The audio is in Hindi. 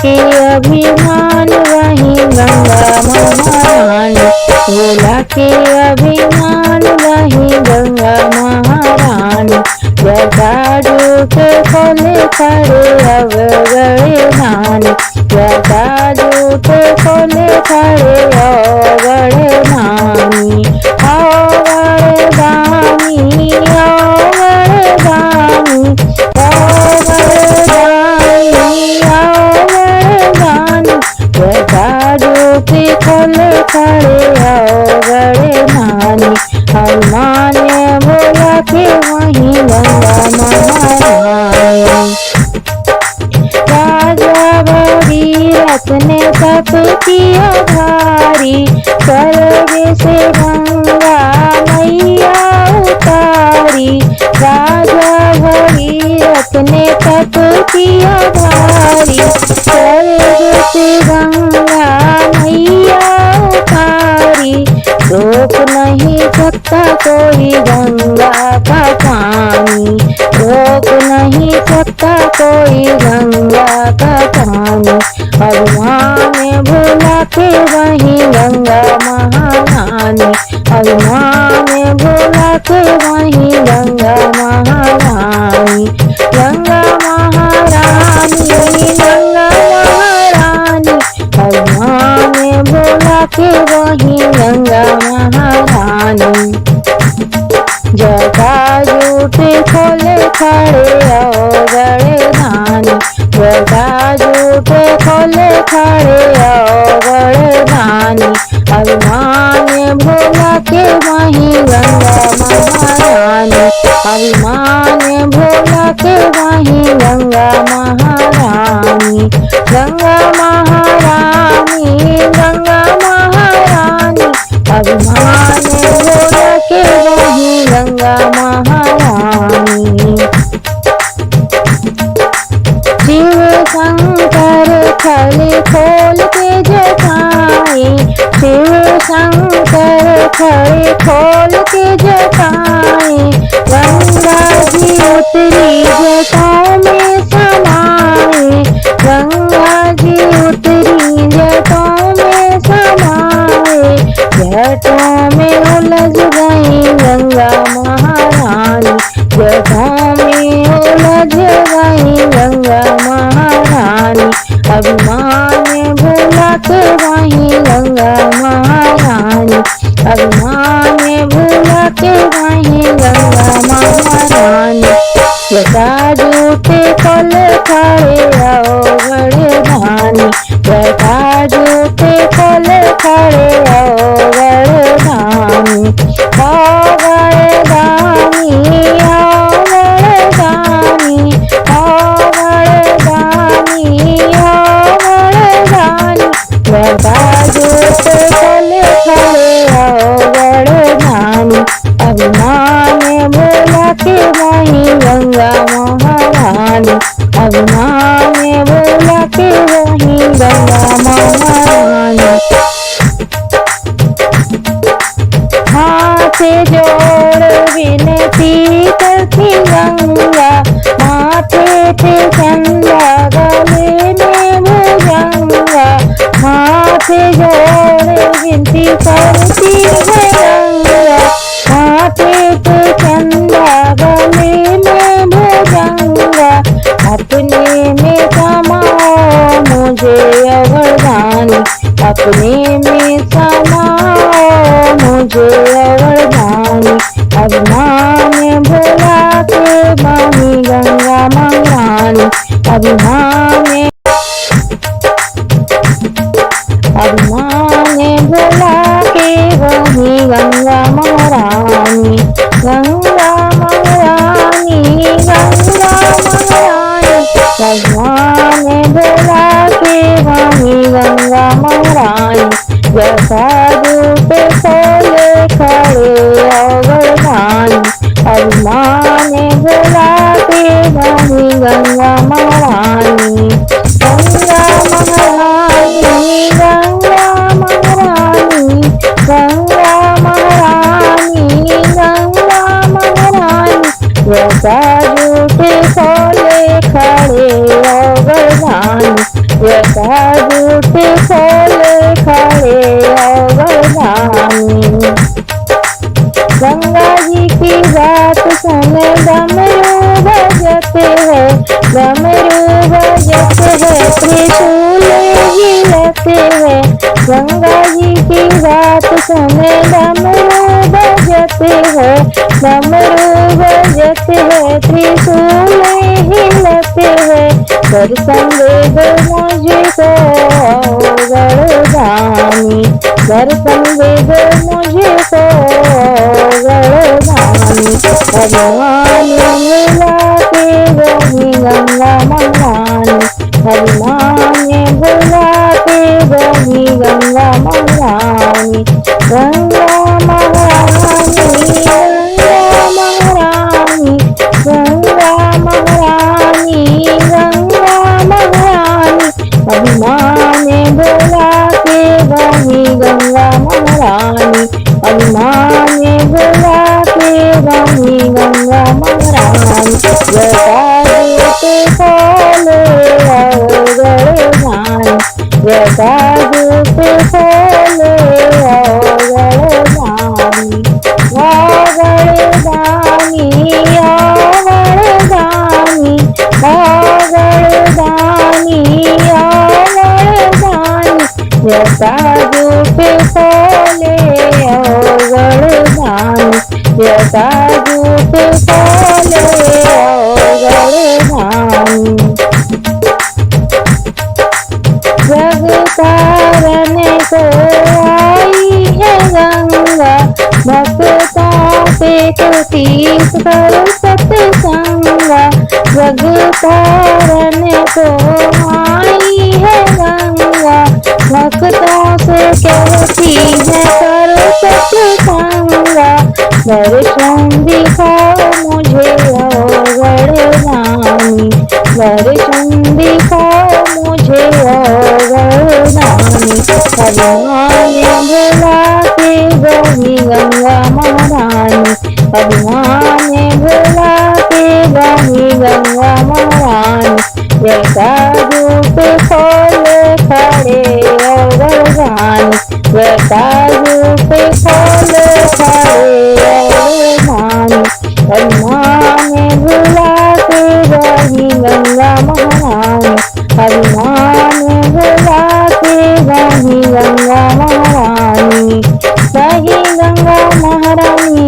के अभिमान वही गंगा महारानी, भोला के अभिमान वही गंगा महारानी। जटाजूट खोले खड़े अवगढ़ धानी, जटाजूट खोले खड़े अवगढ़ धानी। अवगढ़ धानी, अवगढ़ धानी, अवगढ़ धानी, अवगढ़ धानी। जटाजूट खोले खड़े अवगढ़ धानी, हनुमान भोला के वही गंगा महारानी। राजा भगीरथ ने तप किया भारी, स्वर्ग से गंगा मैया उतारी। राजा भगीरथ ने तप किया भारी, स्वर्ग से गंगा मैया उतारी। रोक नहीं सकता कोई गंगा का पानी, रोक नहीं सकता कोई गंगा का पानी। भगवान भोला के वही गंगा महारानी, भगवान भोला के वही गंगा महारानी। गंगा महारानी, गंगा महारानी, भगवान भोला के वही गंगा महारानी। जटाजूट खोले खड़े अवगढ़ धानी, जटाजूट खोले खड़े अवगढ़ धानी। हनुमान भोला के वही गंगा महारानी, हनुमान भोला के वही गंगा महारानी। गंगा महारानी, गंगा महारानी, हनुमान भोला के वही गंगा महारानी। शिव शंकर खली खोल के जटाएं, शिव शंकर खली खोल के जटाएं। गंगा जी उतरी जटाओं में समाए, गंगा जी उतरी जटाओं में समाए। जटाओं में उलझ गई गंगा महारानी, जटाओं में उलझ गई गंगा महारानी। अभिमान भोला के वही गंगा महारानी, अभिमान भोला के वही गंगा महारानी। जटाजूट खोले खड़े अवगढ़ धानी, जटाजूट खोले खड़े अवगढ़ धानी। अवगढ़ धानी, अवगढ़ धानी, अवगढ़ धानी, अवगढ़ धानी। जटाजूट खोले खड़े अवगढ़ धानी, अभिमान भोला के वही गंगा महारानी, अभिमान भोला के वही गंगा महारानी। हाथ जोड़ विनती करती गंगा, माथे पे चंदा गले में भुजंगा। हाथ जोड़ विनती करती है गंगा, माथे पे चंदा गले में भुजंगा। अपने में समाओ मुझे अवधानी, अपने में समाओ मुझे अवधानी। अभिमान भोला के वही गंगा महारानी, अभिमान भोला के वही गंगा महारानी। गंगा महारानी, गंगा महारानी, भगवान भोला के वही गंगा महारानी। जटाजूट खोले खड़े अवगढ़ धानी, अभिमान भोला के वही गंगा महारानी। गंगा महारानी, गंगा महारानी, गंगा महारानी, गंगा महारानी। जटाजूट खोले खड़े अवगढ़ धानी, गंगा जी की बात सुन डमरू बजते हैं, डमरू बजते हैं, त्रिशूल हिलते हैं। गंगा जी की बात सुन डमरू बजते हैं, डमरू बजते हैं, त्रिशूल हिलते हैं। दर्शन दे दो मुझको गणधानी, दर्शन दे दो मुझको गणधानी। भगवान मिला के वही गंगा महारानी, भगवान बुला के वही गंगा महारानी। गंगा महारानी, गंगा महारानी, गंगा महारानी, गंगा महारानी। अभिमान बुला के वही गंगा महारानी, अभिमान बुला के वही गंगा महारानी। जटाजूट खोले और गणधानी, जटाजूट खोले और गणधानी। गणधानी, गणधानी, गणधानी, गणधानी। जटाजूट खोले और गणधानी, जटाजूट खोले और गणधानी। जग तारने को आई है गंगा, भक्तों पे तो तीर्थ करो सत्संगा। जग तारने को आई है गंगा, भक्तों से कहती है करो सत्संगा। दर्शन दिखाओ मुझे ओ गणधानी, दर्शन दिखाओ मुझे ओ गणधानी। भगवान बुला के वही गंगा महारानी, भगवान बुला के वही गंगा महारानी। जटाजूट खोले खड़े और गणधानी, जटाजूट खोले खड़े और गणधानी। भगवान बुला के वही गंगा महारानी, भगवान बुला के वही गंगा महारानी। वही गंगा महारानी।